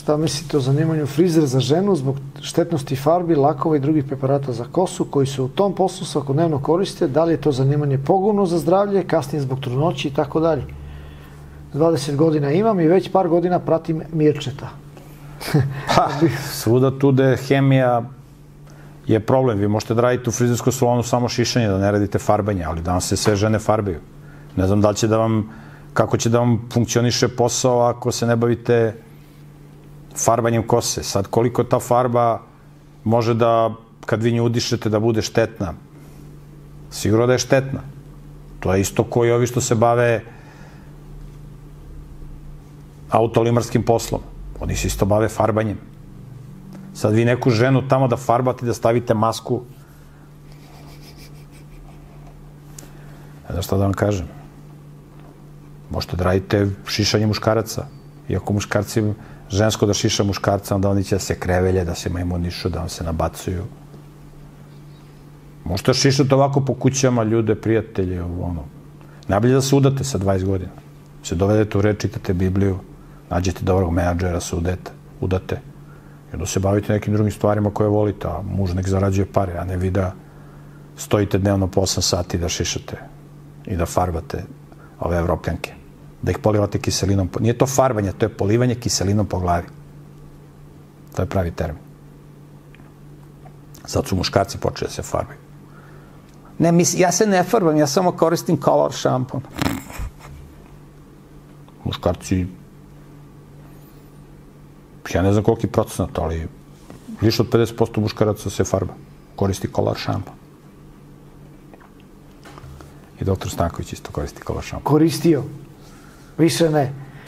Šta mislite o zanimanju frizer za ženu zbog štetnosti farbi, lakova i drugih preparata za kosu koji se u tom poslu svakodnevno koriste? Da li je to zanimanje pogubno za zdravlje, kasnije zbog trudnoće i tako dalje? 20 godina imam i već par godina pratim Mirčeta. Svuda tu da je hemija je problem. Vi možete da radite u frizerskom salonu samo šišanje, da ne radite farbanje, ali danas se sve žene farbaju. Ne znam da li će da vam, kako će da vam funkcioniše posao ako se ne bavite farbanjem kose. Sad, koliko ta farba može da, kad vi nju udišete, da bude štetna? Sigurno da je štetna. To je isto koji ovi što se bave autolimarskim poslom. Oni se isto bave farbanjem. Sad vi neku ženu tamo da farbate, da stavite masku. Ne znam šta da vam kažem. Možete da radite šišanje muškaraca. Iako muškarci, žensko da šiša muškarca, onda oni će da se krevelje, da se majmunišu, da vam se nabacuju. Možete da šišate ovako po kućama ljude, prijatelje, ono. Najbolje da se udate sa 20 godina. Se dovedete u red, čitate Bibliju, nađete dobrog menadžera, se udate. I onda se bavite nekim drugim stvarima koje volite, a muž nek zarađuje pare, a ne vi da stojite dnevno po 8 sati da šišate i da farbate ove evropljanke. Da ih polivate kiselinom. Nije to farbanje, to je polivanje kiselinom po glavi. To je pravi termin. Sad su muškarci počeli da se farbaju. Ne, ja se ne farbam, ja samo koristim color šampon. Muškarci, ja ne znam koliki procenat, ali više od 50% muškaraca se farba. Koristi color šampon. I doktor Stanković isto koristi color šampon. Koristio. Više ne.